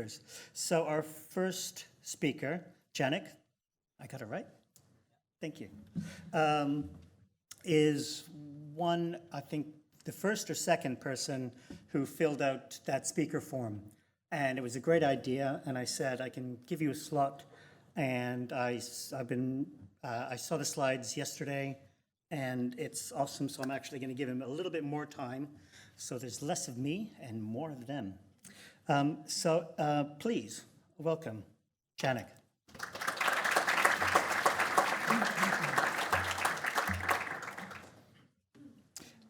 speakers. So our first speaker, Janek, I got it right? Thank you, is one, I think, the first or second person who filled out that speaker form. And it was a great idea, and I said, I can give you a slot. And I saw the slides yesterday, and it's awesome, so I'm actually going to give him a little bit more time, so there's less of me and more of them. Please, welcome, Janek.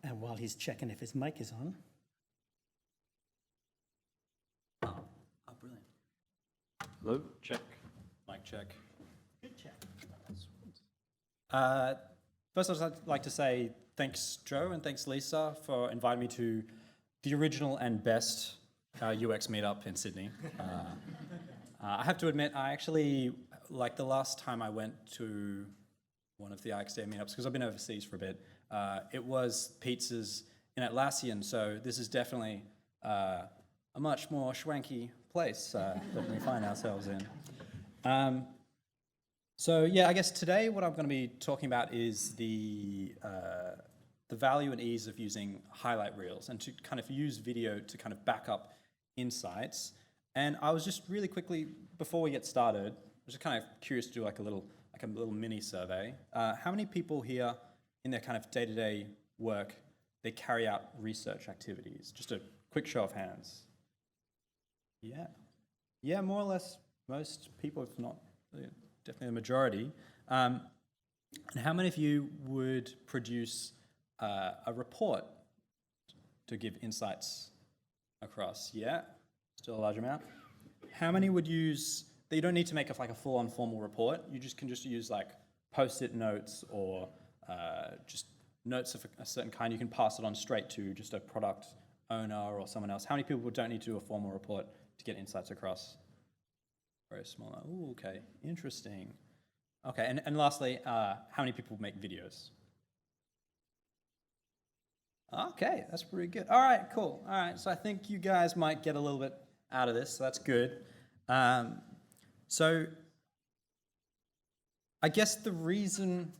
And while he's checking if his mic is on. Oh, brilliant. Hello, check. Mic check. Good check. First, I'd like to say thanks, Joe, and thanks, Lisa, for inviting me to the original and best UX meetup in Sydney. I have to admit, I actually, like the last time I went to one of the IxDA meetups, because I've been overseas for a bit, it was pizzas in Atlassian, so this is definitely a much more schwanky place that we find ourselves in. So yeah, I guess today what I'm going to be talking about is the value and ease of using highlight reels and to kind of use video to kind of back up insights. And I was just really quickly, before we get started, I was just kind of curious to do like a little mini survey. How many people here in their kind of day-to-day work, they carry out research activities? Just a quick show of hands. Yeah, more or less most people, if not definitely the majority. And how many of you would produce a report to give insights across? Yeah, still a large amount. How many would use, you don't need to make like a full-on formal report, you can just use like post-it notes or just notes of a certain kind. You can pass it on straight to just a product owner or someone else. How many people don't need to do a formal report to get insights across? Very small. Ooh, okay, interesting. Okay, and lastly, how many people make videos? Okay, that's pretty good. All right, cool. All right, so I think you guys might get a little bit out of this, so that's good. So I guess the reason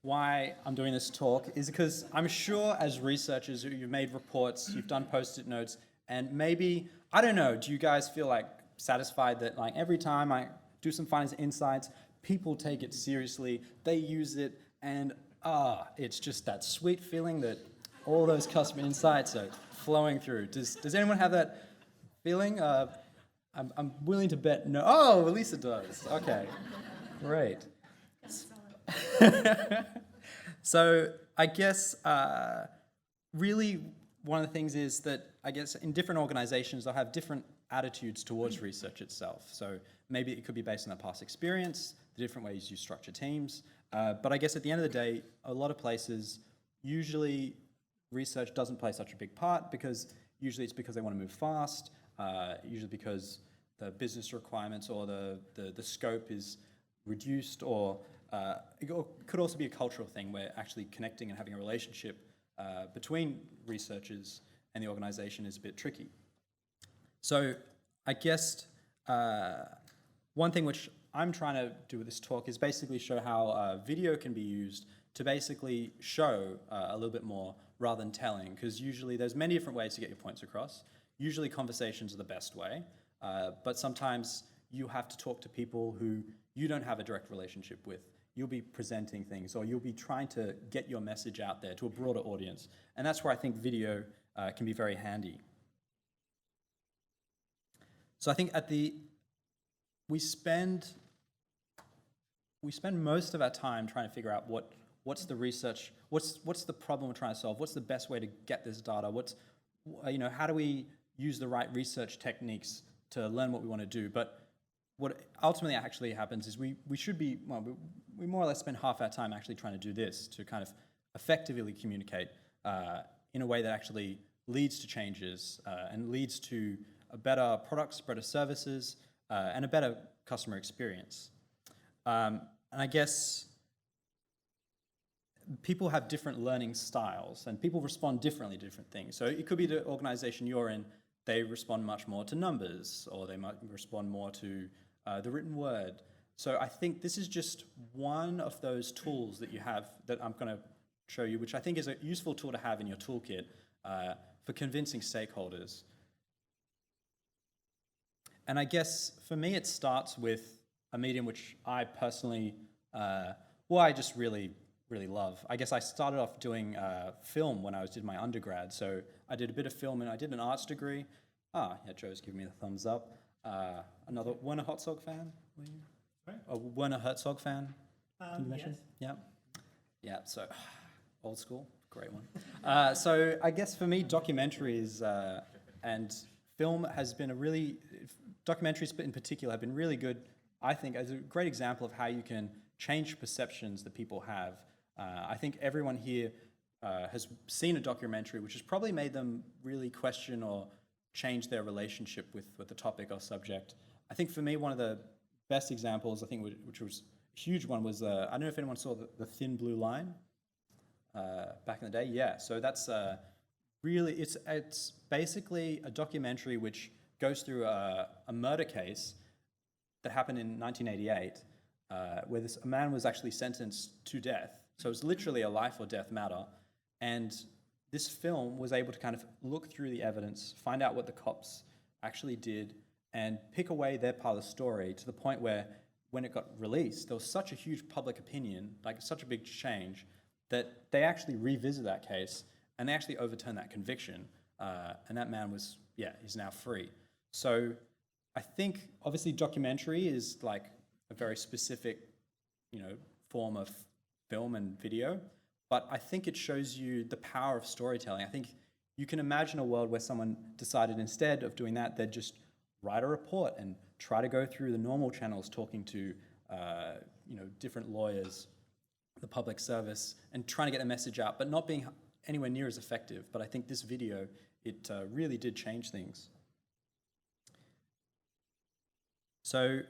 why I'm doing this talk is because I'm sure as researchers, you've made reports, you've done post-it notes, and maybe, I don't know, do you guys feel like satisfied that like every time I do some finance insights, people take it seriously, they use it, and it's just that sweet feeling that all those customer insights are flowing through. Does anyone have that feeling? I'm willing to bet no. Oh, Lisa does. Okay, great. So I guess really one of the things is that I guess in different organizations they'll have different attitudes towards research itself. So maybe it could be based on their past experience, the different ways you structure teams. But I guess at the end of the day, a lot of places, usually research doesn't play such a big part because usually it's because they want to move fast, usually because the business requirements or the scope is reduced, or it could also be a cultural thing where actually connecting and having a relationship between researchers and the organization is a bit tricky. So I guess one thing which I'm trying to do with this talk is basically show how video can be used to basically show a little bit more rather than telling, because usually there's many different ways to get your points across. Usually conversations are the best way, but sometimes you have to talk to people who you don't have a direct relationship with. You'll be presenting things, or you'll be trying to get your message out there to a broader audience, and that's where I think video can be very handy. So I think we spend most of our time trying to figure out what's the research, what's the problem we're trying to solve, what's the best way to get this data, how do we use the right research techniques to learn what we want to do. But what ultimately actually happens is we more or less spend half our time actually trying to do this, to kind of effectively communicate in a way that actually leads to changes and leads to better products, better services, and a better customer experience. And I guess people have different learning styles, and people respond differently to different things. So it could be the organization you're in, they respond much more to numbers, or they might respond more to the written word. So I think this is just one of those tools that you have that I'm going to show you, which I think is a useful tool to have in your toolkit for convincing stakeholders. And I guess for me, it starts with a medium which I personally, I just really love. I guess I started off doing film when I did my undergrad. So I did a bit of film and I did an arts degree. Yeah, Joe's giving me the thumbs up. Another Werner Herzog fan? A Werner Herzog fan? Can you mention? Yes. Yeah, so old school, great one. So I guess for me, documentaries and film has been documentaries in particular have been really good, I think, as a great example of how you can change perceptions that people have. I think everyone here has seen a documentary which has probably made them really question or change their relationship with the topic or subject. I think for me, one of the best examples, I think, which was a huge one, was I don't know if anyone saw the Thin Blue Line back in the day. Yeah, so that's really, it's basically a documentary which goes through a murder case that happened in 1988, where a man was actually sentenced to death. So it was literally a life or death matter. And this film was able to kind of look through the evidence, find out what the cops actually did, and pick away their part of the story to the point where when it got released, there was such a huge public opinion, like such a big change, that they actually revisited that case and they actually overturned that conviction. And that man was, he's now free. So I think obviously documentary is like a very specific, form of film and video, but I think it shows you the power of storytelling. I think you can imagine a world where someone decided instead of doing that, they'd just write a report and try to go through the normal channels talking to, different lawyers, the public service, and trying to get the message out, but not being anywhere near as effective. But I think this video, it really did change things. So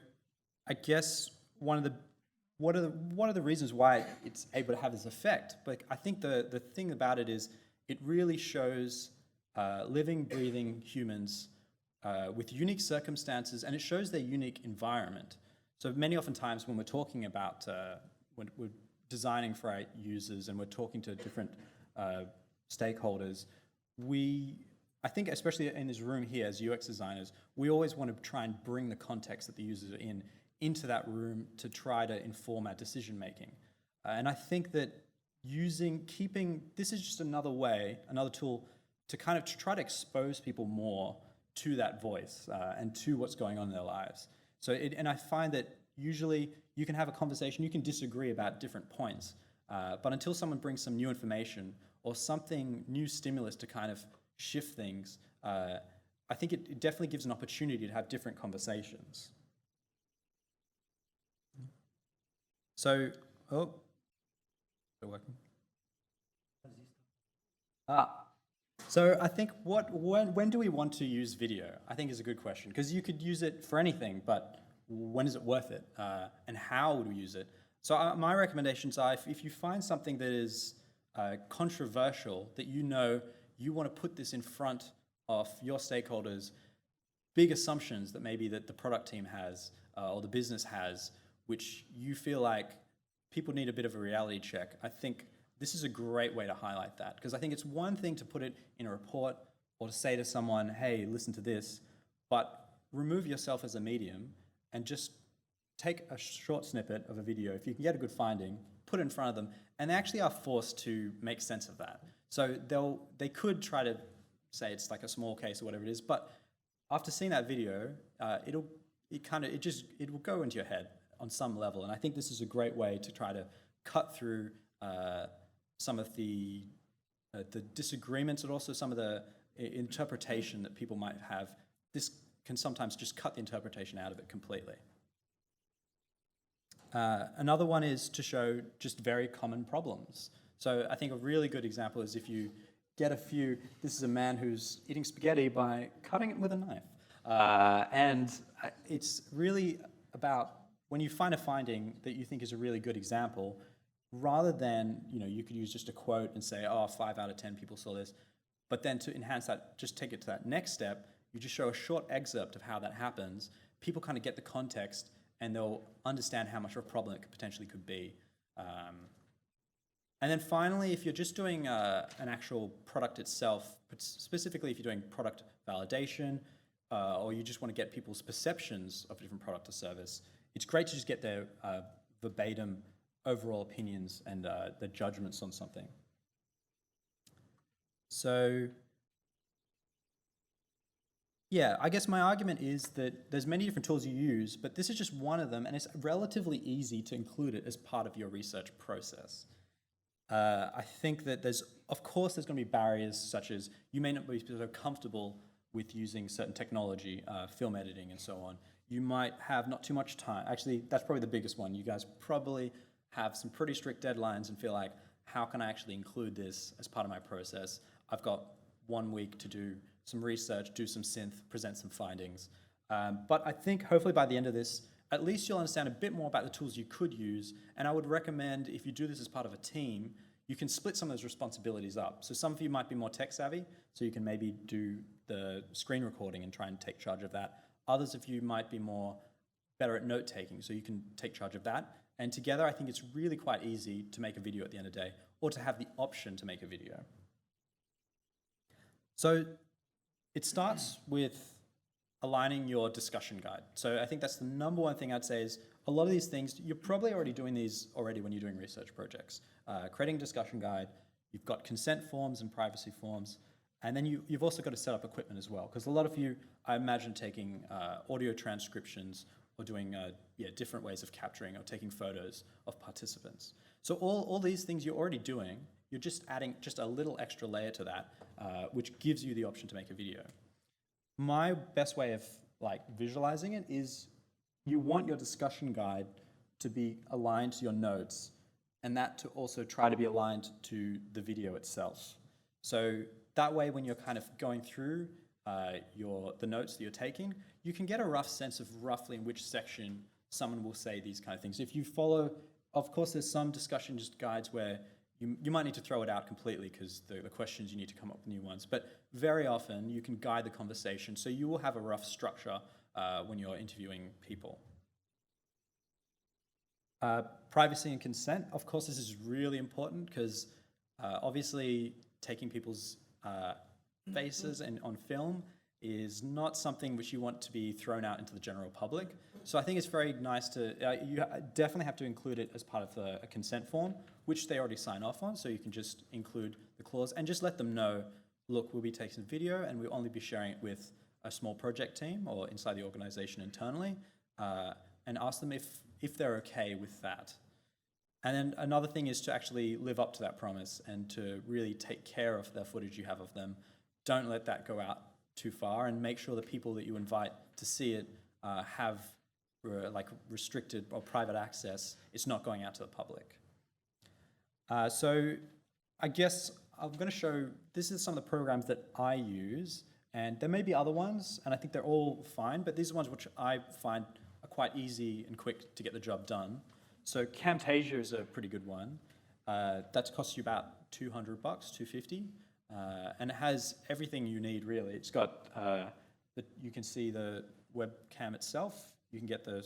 I guess one of the reasons why it's able to have this effect, but I think the thing about it is it really shows living, breathing humans with unique circumstances, and it shows their unique environment. So many oftentimes when we're talking about, when we're designing for our users and we're talking to different stakeholders, I think especially in this room here as UX designers, we always want to try and bring the context that the users are into that room to try to inform our decision making. And I think that this is just another tool to kind of try to expose people more to that voice and to what's going on in their lives. And I find that usually you can have a conversation, you can disagree about different points, but until someone brings some new information or something new stimulus to kind of shift things, I think it definitely gives an opportunity to have different conversations. So, still working? So I think when do we want to use video? I think is a good question, because you could use it for anything, but when is it worth it? And how would we use it? So my recommendations are, if you find something that is controversial, that you want to put this in front of your stakeholders, big assumptions that maybe that the product team has or the business has, which you feel like people need a bit of a reality check, I think this is a great way to highlight that. Because I think it's one thing to put it in a report or to say to someone, hey, listen to this, but remove yourself as a medium and just take a short snippet of a video. If you can get a good finding, put it in front of them, and they actually are forced to make sense of that. So they could try to say it's like a small case or whatever it is, but after seeing that video, it will go into your head on some level. And I think this is a great way to try to cut through some of the disagreements, and also some of the interpretation that people might have. This can sometimes just cut the interpretation out of it completely. Another one is to show just very common problems. So I think a really good example is if you get this is a man who's eating spaghetti by cutting it with a knife. And it's really about when you find a finding that you think is a really good example, rather than, you could use just a quote and say, 5 out of 10 people saw this, but then to enhance that, just take it to that next step, you just show a short excerpt of how that happens, people kind of get the context and they'll understand how much of a problem it potentially could be. And then finally, if you're just doing an actual product itself, but specifically if you're doing product validation, or you just want to get people's perceptions of a different product or service, it's great to just get their verbatim overall opinions and their judgments on something. So yeah, I guess my argument is that there's many different tools you use, but this is just one of them, and it's relatively easy to include it as part of your research process. I think that of course there's going to be barriers such as you may not be so comfortable with using certain technology, film editing and so on. You might have not too much time. Actually, that's probably the biggest one. You guys probably have some pretty strict deadlines and feel like, how can I actually include this as part of my process? I've got 1 week to do some research, do some synth, present some findings. But I think hopefully by the end of this, at least you'll understand a bit more about the tools you could use. And I would recommend if you do this as part of a team, you can split some of those responsibilities up. So some of you might be more tech savvy, so you can maybe do the screen recording and try and take charge of that. Others of you might be better at note taking, so you can take charge of that. And together, I think it's really quite easy to make a video at the end of the day, or to have the option to make a video. So it starts with aligning your discussion guide. So I think that's the number one thing I'd say is a lot of these things, you're probably already doing these already when you're doing research projects. Creating a discussion guide, you've got consent forms and privacy forms, and then you've also got to set up equipment as well, because a lot of you, I imagine, taking audio transcriptions or doing different ways of capturing or taking photos of participants. So all these things you're already doing, you're just adding just a little extra layer to that, which gives you the option to make a video. My best way of visualizing it is you want your discussion guide to be aligned to your notes, and that to also try to be aligned to the video itself. So that way, when you're kind of going through the notes that you're taking, you can get a rough sense of roughly in which section someone will say these kind of things. If you follow, of course, there's some discussion just guides where you might need to throw it out completely because the questions you need to come up with new ones. But very often you can guide the conversation, so you will have a rough structure when you're interviewing people. Privacy and consent, of course, this is really important because obviously taking people's faces on film is not something which you want to be thrown out into the general public. So I think it's very nice to, you definitely have to include it as part of a consent form, which they already sign off on, so you can just include the clause and just let them know, look, we'll be taking video and we'll only be sharing it with a small project team or inside the organization internally, and ask them if they're okay with that. And then another thing is to actually live up to that promise and to really take care of the footage you have of them. Don't let that go out too far, and make sure the people that you invite to see it have restricted or private access. It's not going out to the public. So I guess I'm going to show, this is some of the programs that I use, and there may be other ones, and I think they're all fine, but these are ones which I find are quite easy and quick to get the job done. So Camtasia is a pretty good one. That costs you about $200, $250, and it has everything you need really. It's got, you can see the webcam itself. You can get the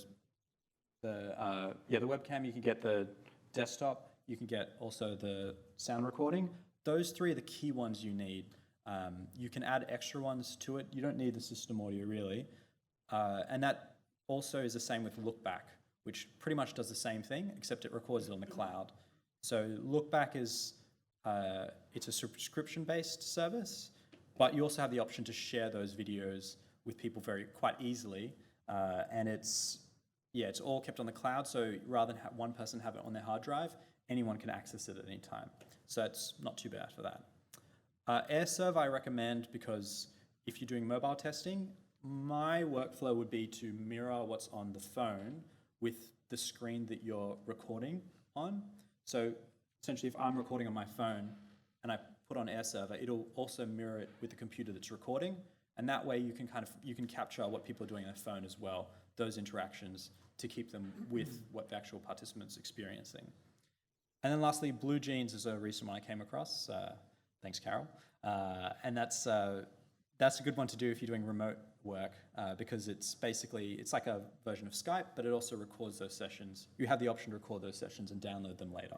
webcam. You can get the desktop. You can get also the sound recording. Those three are the key ones you need. You can add extra ones to it. You don't need the system audio really, and that also is the same with Lookback, which pretty much does the same thing, except it records it on the cloud. So Lookback is, it's a subscription-based service, but you also have the option to share those videos with people quite easily, and it's all kept on the cloud, so rather than one person have it on their hard drive, anyone can access it at any time. So it's not too bad for that. AirServe I recommend because if you're doing mobile testing, my workflow would be to mirror what's on the phone with the screen that you're recording on. So essentially, if I'm recording on my phone and I put on AirServer, it'll also mirror it with the computer that's recording, and that way you can capture what people are doing on their phone as well, those interactions, to keep them with what the actual participant's experiencing. And then lastly, Blue Jeans is a recent one I came across. Thanks, Carol. And that that's a good one to do if you're doing remote work because it's like a version of Skype, but it also records those sessions. You have the option to record those sessions and download them later.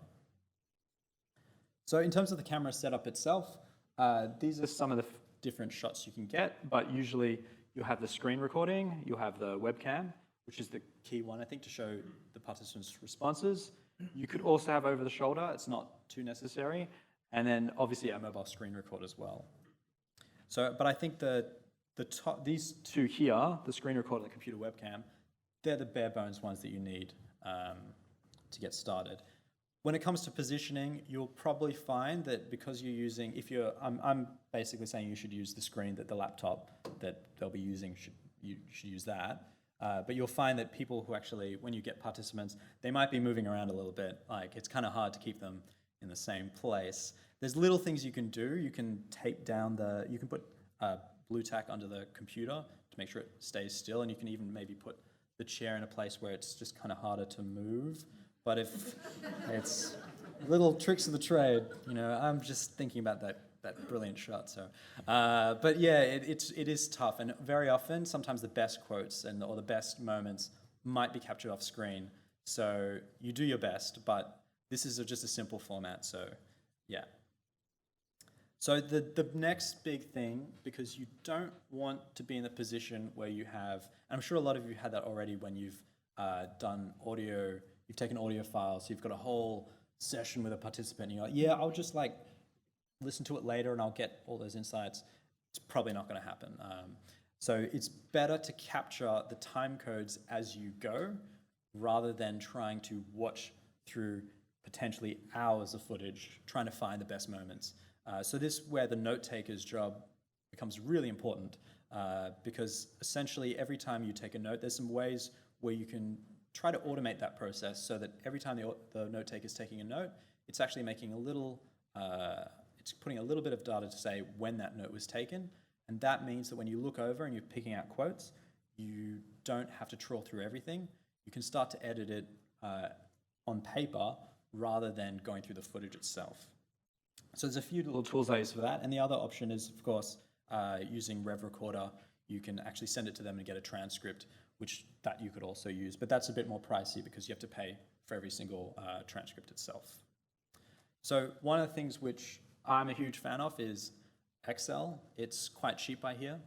So in terms of the camera setup itself, these are some of the different shots you can get, but usually you'll have the screen recording, you'll have the webcam, which is the key one, I think, to show the participants' responses. You could also have over the shoulder, it's not too necessary, and then obviously a mobile screen record as well. So, but I think these two here, the screen recorder and the computer webcam, they're the bare bones ones that you need to get started. When it comes to positioning, you'll probably find that because you're using, I'm basically saying you should use the screen that the laptop that they'll be using, you should use that. But you'll find that people who actually, when you get participants, they might be moving around a little bit. Like it's kind of hard to keep them in the same place. There's little things you can do. You can tape down you can put blue tack under the computer to make sure it stays still, and you can even maybe put the chair in a place where it's just kind of harder to move. But if it's little tricks of the trade, I'm just thinking about that brilliant shot. So, but yeah, it is tough, and very often, sometimes the best quotes or the best moments might be captured off screen. So you do your best, but this is just a simple format. So, yeah. So the next big thing, because you don't want to be in the position where you have, and I'm sure a lot of you had that already when you've done audio. You've taken audio files, so you've got a whole session with a participant, and you're like, yeah, I'll just listen to it later and I'll get all those insights. It's probably not going to happen. So it's better to capture the time codes as you go rather than trying to watch through potentially hours of footage, trying to find the best moments. So this is where the note taker's job becomes really important because essentially every time you take a note, there's some ways where you can try to automate that process so that every time the note taker is taking a note, it's actually making it's putting a little bit of data to say when that note was taken. And that means that when you look over and you're picking out quotes, you don't have to trawl through everything. You can start to edit it on paper rather than going through the footage itself. So there's a few little tools I use for that. And the other option is, of course, using Rev Recorder. You can actually send it to them and get a transcript, which that you could also use. But that's a bit more pricey because you have to pay for every single transcript itself. So one of the things which I'm a huge fan of is Excel. It's quite cheap, I hear.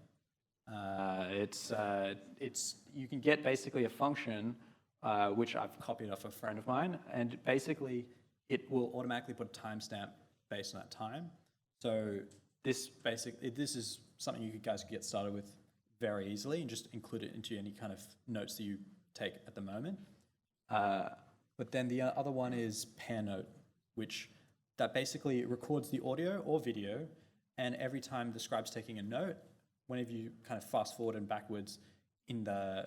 You can get basically a function which I've copied off a friend of mine, and basically it will automatically put a timestamp based on that time. So this is something you guys could get started with very easily and just include it into any kind of notes that you take at the moment. But then the other one is Pair Note, that basically records the audio or video, and every time the scribe's taking a note, whenever you kind of fast forward and backwards in the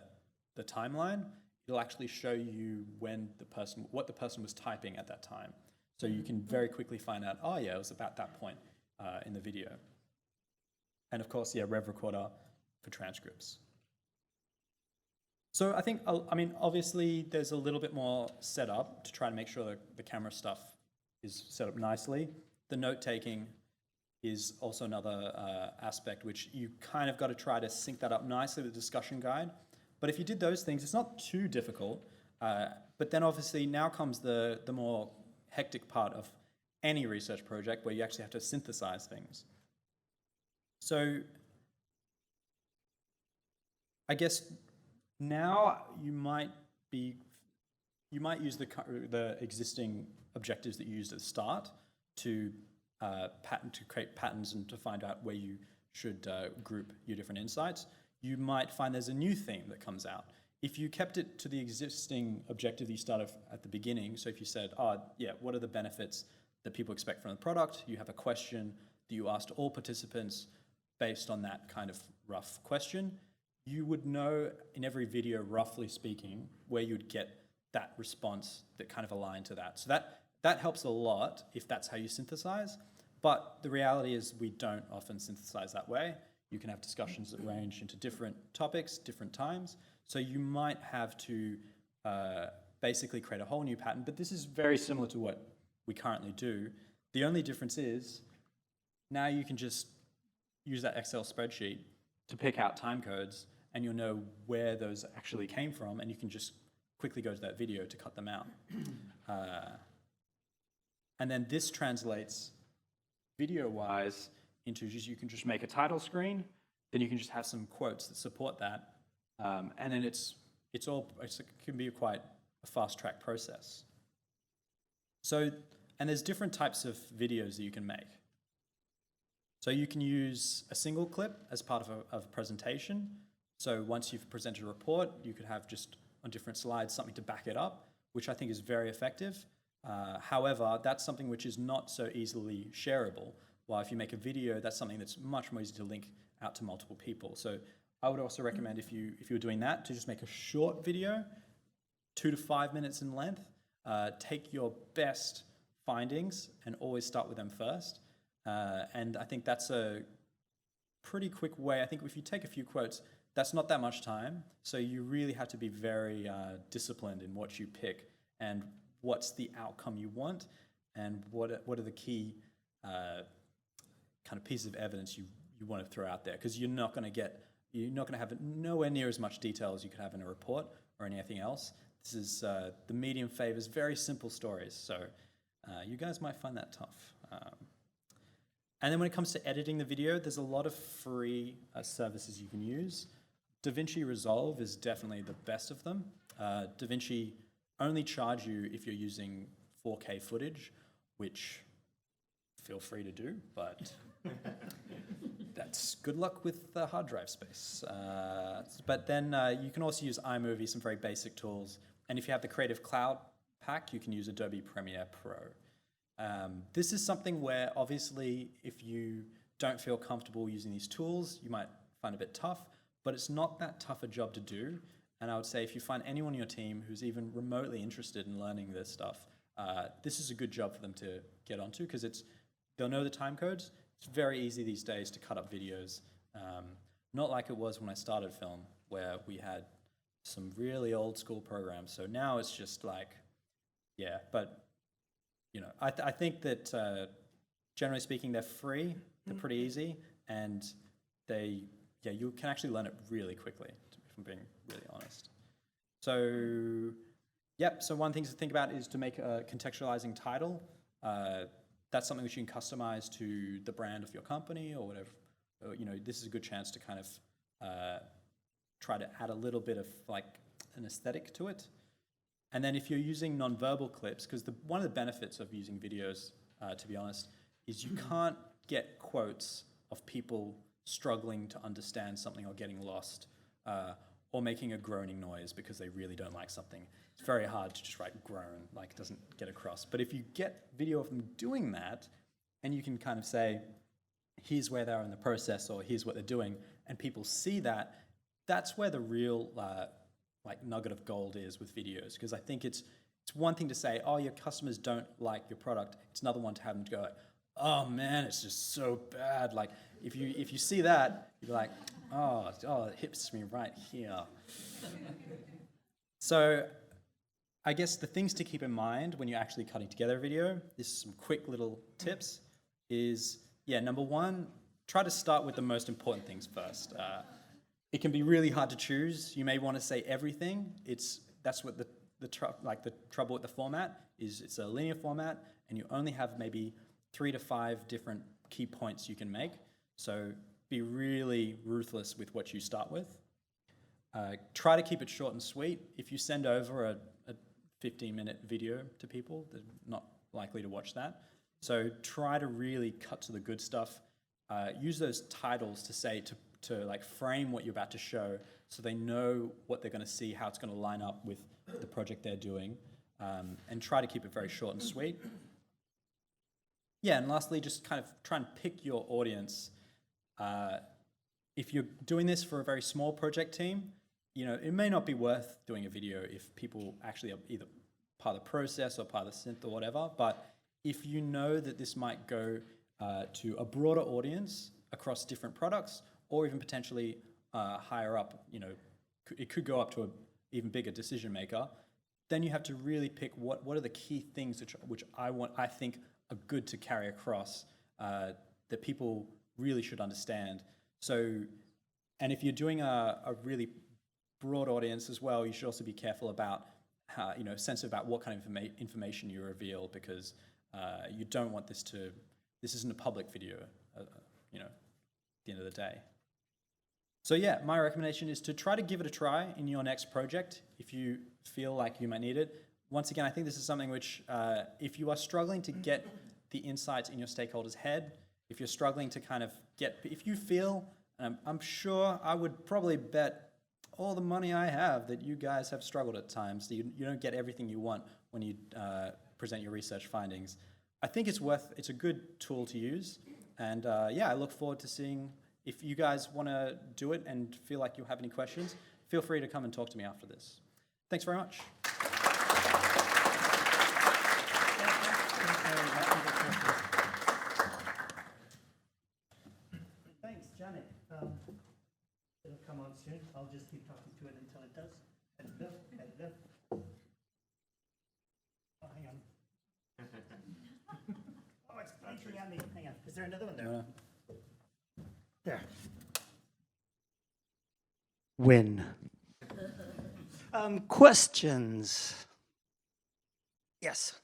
timeline, it'll actually show you what the person was typing at that time. So you can very quickly find out, oh yeah, it was about that point in the video. And of course, yeah, Rev Recorder for transcripts. So I think, obviously there's a little bit more setup to try to make sure that the camera stuff is set up nicely. The note-taking is also another aspect which you kind of got to try to sync that up nicely with the discussion guide. But if you did those things, it's not too difficult. But then obviously now comes the more hectic part of any research project where you actually have to synthesize things. So I guess now you might use the existing objectives that you used at the start to create patterns and to find out where you should group your different insights. You might find there's a new theme that comes out. If you kept it to the existing objective that you started at the beginning, so if you said, what are the benefits that people expect from the product? You have a question that you asked all participants based on that kind of rough question. You would know in every video, roughly speaking, where you'd get that response that kind of aligned to that. So that helps a lot if that's how you synthesize. But the reality is we don't often synthesize that way. You can have discussions that range into different topics, different times. So you might have to basically create a whole new pattern. But this is very similar to what we currently do. The only difference is now you can just use that Excel spreadsheet to pick out time codes, and you'll know where those actually came from, and you can just quickly go to that video to cut them out. And then this translates video-wise into just, you can just make a title screen, then you can just have some quotes that support that, and then it can be quite a fast-track process. So, and there's different types of videos that you can make. So you can use a single clip as part of a presentation. So once you've presented a report, you could have just on different slides something to back it up, which I think is very effective. However, that's something which is not so easily shareable. While if you make a video, that's something that's much more easy to link out to multiple people. So I would also recommend if you're doing that, to just make a short video, 2 to 5 minutes in length. Take your best findings and always start with them first. And I think that's a pretty quick way. I think if you take a few quotes, that's not that much time. So you really have to be very disciplined in what you pick and what's the outcome you want, and what are the key kind of pieces of evidence you want to throw out there, because you're not going to have nowhere near as much detail as you could have in a report or anything else. This is the medium favors very simple stories, so you guys might find that tough. And then when it comes to editing the video, there's a lot of free services you can use. DaVinci Resolve is definitely the best of them. DaVinci only charge you if you're using 4K footage, which feel free to do, but that's good luck with the hard drive space. But then you can also use iMovie, some very basic tools. And if you have the Creative Cloud pack, you can use Adobe Premiere Pro. This is something where obviously if you don't feel comfortable using these tools, you might find it a bit tough, but it's not that tough a job to do. And I would say if you find anyone on your team who's even remotely interested in learning this stuff, this is a good job for them to get onto, because they'll know the time codes. It's very easy these days to cut up videos. Not like it was when I started film, where we had some really old school programs. So now it's just like, yeah, but you know, I think that generally speaking, they're free, they're pretty easy, and you can actually learn it really quickly, if I'm being really honest. So, yep, so one thing to think about is to make a contextualizing title. That's something which you can customize to the brand of your company or whatever. You know, this is a good chance to kind of try to add a little bit of like an aesthetic to it. And then if you're using nonverbal clips, because one of the benefits of using videos, to be honest, is you can't get quotes of people struggling to understand something or getting lost, or making a groaning noise because they really don't like something. It's very hard to just write groan, like it doesn't get across. But if you get video of them doing that, and you can kind of say, here's where they are in the process, or here's what they're doing, and people see that, that's where the real like nugget of gold is with videos. Because I think it's one thing to say, oh, your customers don't like your product. It's another one to have them go like, oh man, it's just so bad. Like if you see that, you're like, oh, it hits me right here. So I guess the things to keep in mind when you're actually cutting together a video, this is some quick little tips, is, yeah, number one, try to start with the most important things first. It can be really hard to choose. You may want to say everything. That's what the trouble with the format is. It's a linear format, and you only have maybe 3 to 5 different key points you can make. So be really ruthless with what you start with. Try to keep it short and sweet. If you send over a 15-minute video to people, they're not likely to watch that. So try to really cut to the good stuff. Use those titles to say to like frame what you're about to show, so they know what they're going to see, how it's going to line up with the project they're doing, and try to keep it very short and sweet. Yeah, and lastly, just kind of try and pick your audience. If you're doing this for a very small project team, you know, it may not be worth doing a video if people actually are either part of the process or part of the synth or whatever, but if you know that this might go to a broader audience across different products, or even potentially higher up, you know, it could go up to an even bigger decision maker, then you have to really pick what are the key things which I think are good to carry across, that people really should understand. So, and if you're doing a really broad audience as well, you should also be careful about how, sensitive about what kind of information you reveal, because you don't want this isn't a public video, at the end of the day. So yeah, my recommendation is to try to give it a try in your next project if you feel like you might need it. Once again, I think this is something which, if you are struggling to get the insights in your stakeholder's head, if you're struggling to if you feel, I'm sure I would probably bet all the money I have that you guys have struggled at times. You don't get everything you want when you present your research findings. I think it's a good tool to use. And I look forward to seeing if you guys want to do it and feel like you have any questions, feel free to come and talk to me after this. Thanks very much. Thanks, Janet. It'll come on soon. I'll just keep talking to it until it does. Hello. Oh, hang on. Oh, it's blinking at me. Hang on. Is there another one there? No. There. Win. Questions? Yes.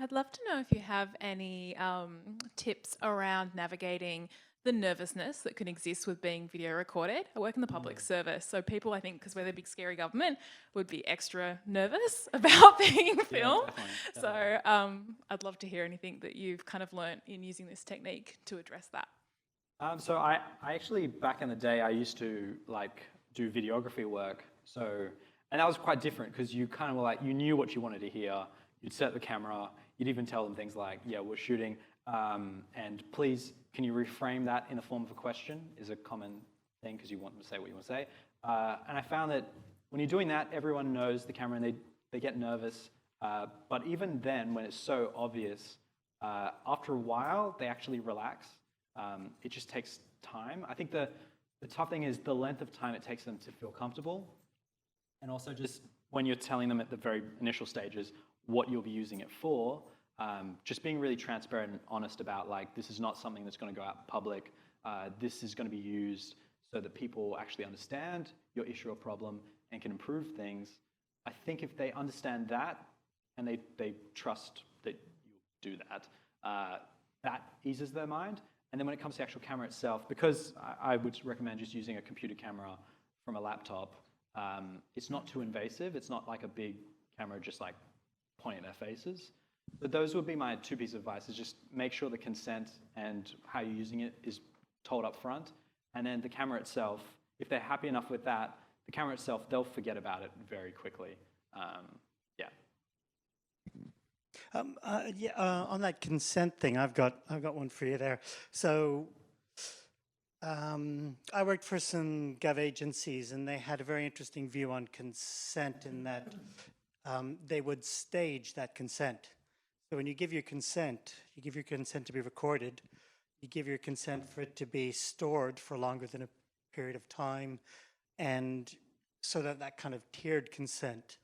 I'd love to know if you have any tips around navigating the nervousness that can exist with being video recorded. I work in the public service, so people, I think, because we're the big scary government, would be extra nervous about being filmed. Definitely. So I'd love to hear anything that you've kind of learnt in using this technique to address that. So I actually, back in the day, I used to do videography work. And that was quite different because you kind of you knew what you wanted to hear. You'd set the camera. You'd even tell them things like, yeah, we're shooting. And please, can you reframe that in the form of a question is a common thing because you want them to say what you want to say. And I found that when you're doing that, everyone knows the camera and they get nervous. But even then, when it's so obvious, after a while, they actually relax. It just takes time. I think the tough thing is the length of time it takes them to feel comfortable. And also just when you're telling them at the very initial stages what you'll be using it for, just being really transparent and honest about this is not something that's going to go out in public. This is going to be used so that people actually understand your issue or problem and can improve things. I think if they understand that and they trust that you'll do that, that eases their mind. And then when it comes to the actual camera itself, because I would recommend just using a computer camera from a laptop, it's not too invasive. It's not like a big camera just pointing at their faces. But those would be my two pieces of advice, is just make sure the consent and how you're using it is told up front. And then the camera itself, if they're happy enough with that, the camera itself, they'll forget about it very quickly. On that consent thing, I've got one for you there. So I worked for some gov agencies, and they had a very interesting view on consent in that they would stage that consent. So when you give your consent to be recorded, you give your consent for it to be stored for longer than a period of time, and so that kind of tiered consent.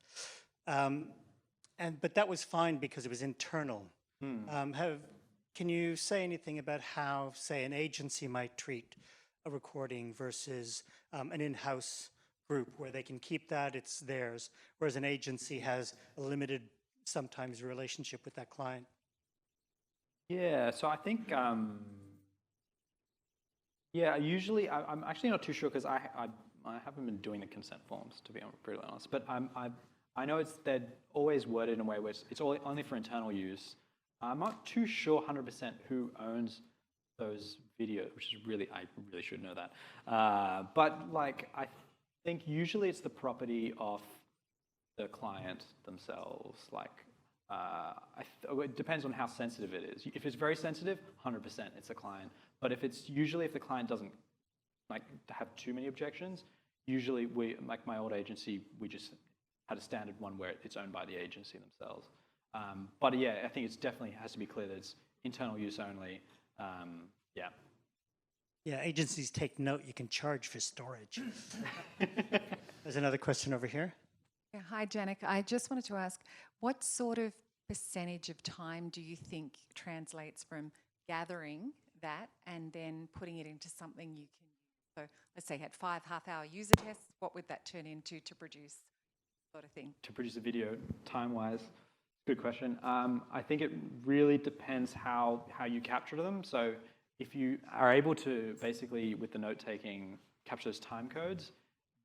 But that was fine because it was internal. Can you say anything about how, say, an agency might treat a recording versus an in-house group where they can keep that, it's theirs, whereas an agency has a limited, sometimes, relationship with that client? Yeah, so I think, usually, I'm actually not too sure because I haven't been doing the consent forms, to be brutally honest, but I know they're always worded in a way where it's only for internal use. I'm not too sure 100% who owns those videos, which is I really should know that. But I think usually it's the property of the client themselves. It depends on how sensitive it is. If it's very sensitive, 100% it's the client. But if the client doesn't have too many objections, usually my old agency, we just had a standard one where it's owned by the agency themselves. But yeah, I think it definitely has to be clear that it's internal use only. Yeah, agencies take note, you can charge for storage. There's another question over here. Yeah, hi, Janek. I just wanted to ask, what sort of percentage of time do you think translates from gathering that and then putting it into something you can use? So let's say you had 5 half-hour user tests, what would that turn into to produce sort of thing? To produce a video time-wise? Good question. I think it really depends how you capture them. So if you are able to basically, with the note-taking, capture those time codes,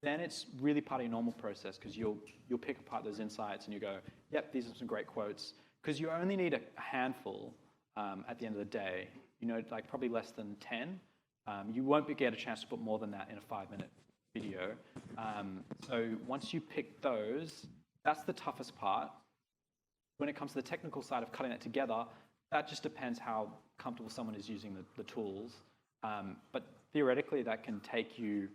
then it's really part of your normal process because you'll pick apart those insights and you go, yep, these are some great quotes. Because you only need a handful at the end of the day, like probably less than 10. You won't get a chance to put more than that in a 5-minute video. So once you pick those, that's the toughest part. When it comes to the technical side of cutting it together, that just depends how comfortable someone is using the tools. But theoretically, that can take you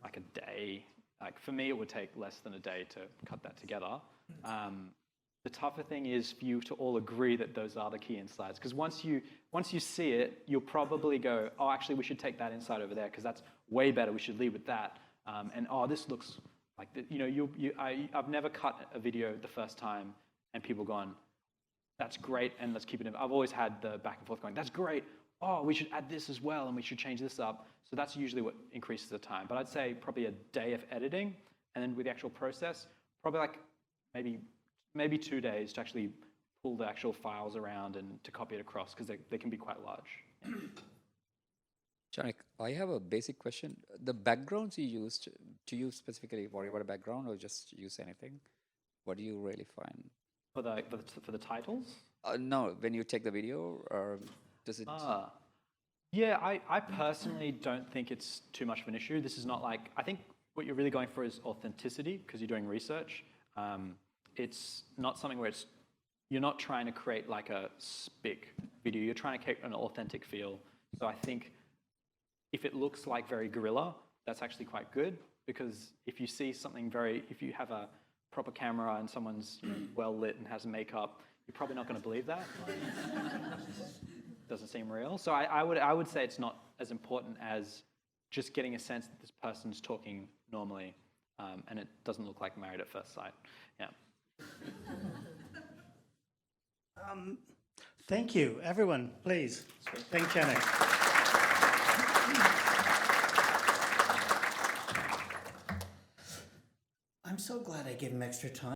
like a day. Like for me, it would take less than a day to cut that together. The tougher thing is for you to all agree that those are the key insights. Because once you see it, you'll probably go, oh, actually, we should take that insight over there because that's way better. We should lead with that. And oh, this looks like I've never cut a video the first time and people gone, that's great, and let's keep it in. I've always had the back and forth going, that's great. Oh, we should add this as well, and we should change this up. So that's usually what increases the time. But I'd say probably a day of editing, and then with the actual process, probably like maybe 2 days to actually pull the actual files around and to copy it across, because they can be quite large. Yeah. Janek, I have a basic question. The backgrounds you used, do you specifically worry about a background or just use anything? What do you really find? For the titles? No, when you take the video, or does it? Yeah, I personally don't think it's too much of an issue. This is not like, I think what you're really going for is authenticity because you're doing research. It's not something where you're not trying to create like a spick video. You're trying to create an authentic feel. So I think if it looks like very guerrilla, that's actually quite good because if you see something if you have a proper camera and someone's well lit and has makeup, you're probably not going to believe that. Doesn't seem real. So I would say it's not as important as just getting a sense that this person's talking normally and it doesn't look like Married at First Sight. Yeah. Thank you, everyone, please. Thank Janek. I'm so glad I gave him extra time.